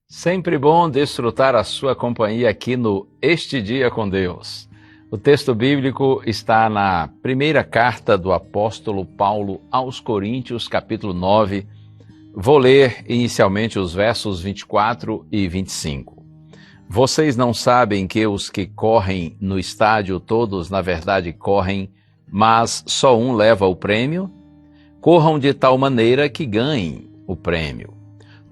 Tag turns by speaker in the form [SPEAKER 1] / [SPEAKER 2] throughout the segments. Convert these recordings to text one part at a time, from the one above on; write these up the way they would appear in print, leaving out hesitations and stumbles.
[SPEAKER 1] Sempre bom desfrutar a sua companhia aqui no Este Dia com Deus. O texto bíblico está na primeira carta do apóstolo Paulo aos Coríntios, capítulo 9. Vou ler inicialmente os versos 24 e 25. Vocês não sabem que os que correm no estádio todos, na verdade, correm, mas só um leva o prêmio? Corram de tal maneira que ganhem o prêmio.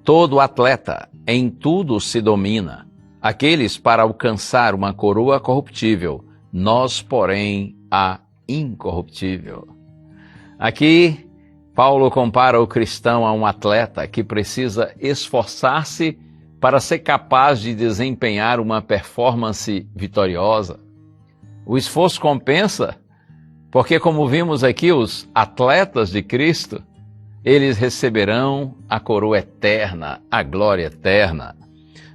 [SPEAKER 1] Todo atleta em tudo se domina, aqueles para alcançar uma coroa corruptível, nós, porém, a incorruptível. Aqui, Paulo compara o cristão a um atleta que precisa esforçar-se para ser capaz de desempenhar uma performance vitoriosa. O esforço compensa, porque, como vimos aqui, os atletas de Cristo, eles receberão a coroa eterna, a glória eterna.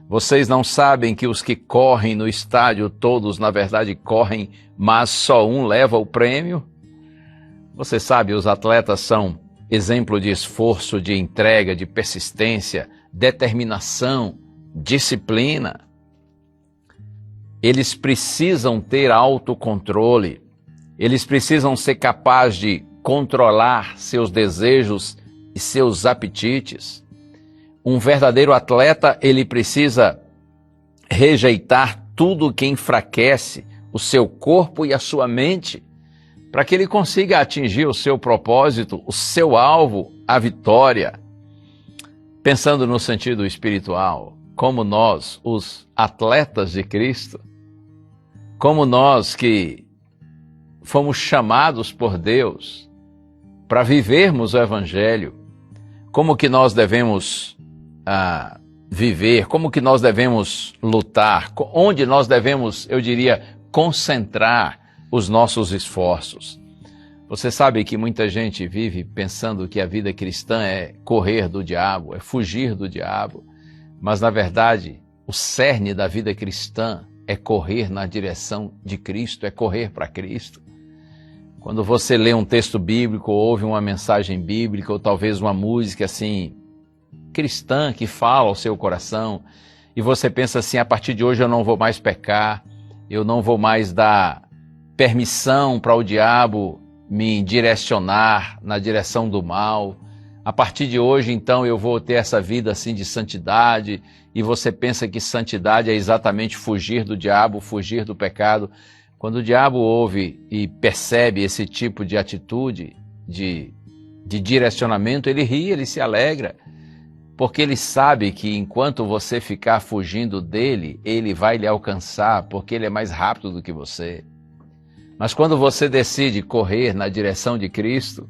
[SPEAKER 1] Vocês não sabem que os que correm no estádio, todos na verdade correm, mas só um leva o prêmio? Você sabe, os atletas são exemplo de esforço, de entrega, de persistência, determinação, disciplina. Eles precisam ter autocontrole, eles precisam ser capazes de controlar seus desejos e seus apetites. Um verdadeiro atleta, ele precisa rejeitar tudo que enfraquece o seu corpo e a sua mente, para que ele consiga atingir o seu propósito, o seu alvo, a vitória. Pensando no sentido espiritual, como nós, os atletas de Cristo, como nós que fomos chamados por Deus para vivermos o Evangelho, como que nós devemos viver, como que nós devemos lutar, onde nós devemos, eu diria, concentrar os nossos esforços. Você sabe que muita gente vive pensando que a vida cristã é correr do diabo, é fugir do diabo, mas na verdade o cerne da vida cristã é correr na direção de Cristo, é correr para Cristo. Quando você lê um texto bíblico, ou ouve uma mensagem bíblica, ou talvez uma música assim, cristã, que fala ao seu coração, e você pensa assim, a partir de hoje eu não vou mais pecar, eu não vou mais dar permissão para o diabo me direcionar na direção do mal, a partir de hoje então eu vou ter essa vida assim de santidade, e você pensa que santidade é exatamente fugir do diabo, fugir do pecado. Quando o diabo ouve e percebe esse tipo de atitude, de direcionamento, ele ri, ele se alegra, porque ele sabe que enquanto você ficar fugindo dele, ele vai lhe alcançar, porque ele é mais rápido do que você. Mas quando você decide correr na direção de Cristo,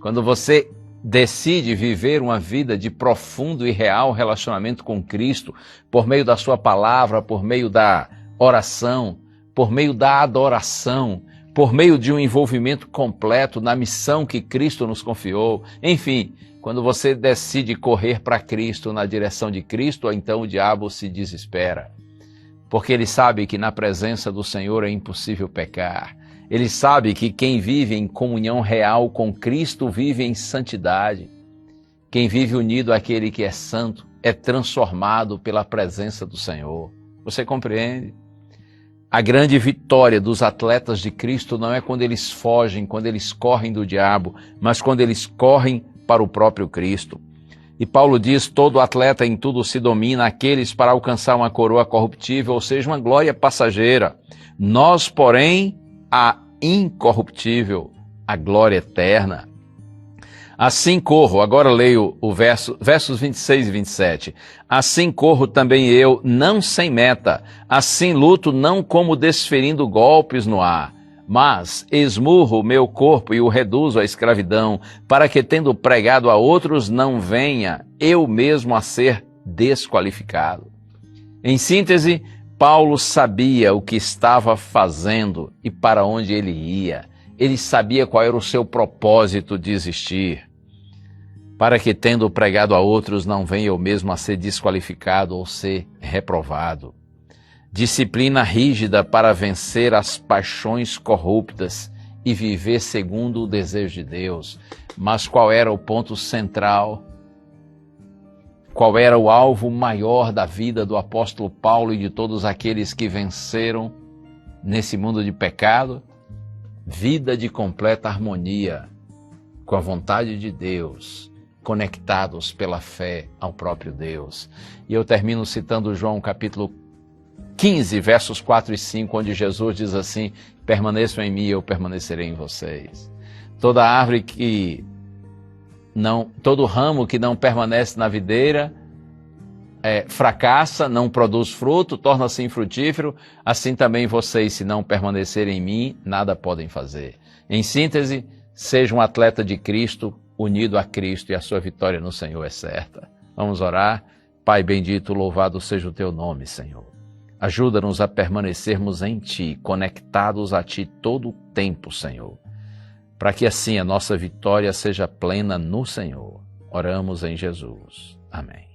[SPEAKER 1] quando você decide viver uma vida de profundo e real relacionamento com Cristo, por meio da sua palavra, por meio da oração, por meio da adoração, por meio de um envolvimento completo na missão que Cristo nos confiou. Enfim, quando você decide correr para Cristo, na direção de Cristo, então o diabo se desespera, porque ele sabe que na presença do Senhor é impossível pecar. Ele sabe que quem vive em comunhão real com Cristo vive em santidade. Quem vive unido àquele que é santo é transformado pela presença do Senhor. Você compreende? A grande vitória dos atletas de Cristo não é quando eles fogem, quando eles correm do diabo, mas quando eles correm para o próprio Cristo. E Paulo diz, todo atleta em tudo se domina, aqueles para alcançar uma coroa corruptível, ou seja, uma glória passageira. Nós, porém, a incorruptível, a glória eterna. Assim corro, agora leio o versos 26 e 27. Assim corro também eu, não sem meta. Assim luto, não como desferindo golpes no ar. Mas esmurro o meu corpo e o reduzo à escravidão, para que, tendo pregado a outros, não venha eu mesmo a ser desqualificado. Em síntese, Paulo sabia o que estava fazendo e para onde ele ia. Ele sabia qual era o seu propósito de existir. Para que, tendo pregado a outros, não venha eu mesmo a ser desqualificado ou ser reprovado. Disciplina rígida para vencer as paixões corruptas e viver segundo o desejo de Deus. Mas qual era o ponto central? Qual era o alvo maior da vida do apóstolo Paulo e de todos aqueles que venceram nesse mundo de pecado? Vida de completa harmonia com a vontade de Deus, conectados pela fé ao próprio Deus. E eu termino citando João capítulo 15, versos 4 e 5, onde Jesus diz assim: permaneçam em mim e eu permanecerei em vocês. Todo ramo que não permanece na videira fracassa, não produz fruto, torna-se infrutífero. Assim também vocês, se não permanecerem em mim, nada podem fazer. Em síntese, seja um atleta de Cristo, unido a Cristo, e a sua vitória no Senhor é certa. Vamos orar. Pai bendito, louvado seja o teu nome, Senhor. Ajuda-nos a permanecermos em Ti, conectados a Ti todo o tempo, Senhor, para que assim a nossa vitória seja plena no Senhor. Oramos em Jesus. Amém.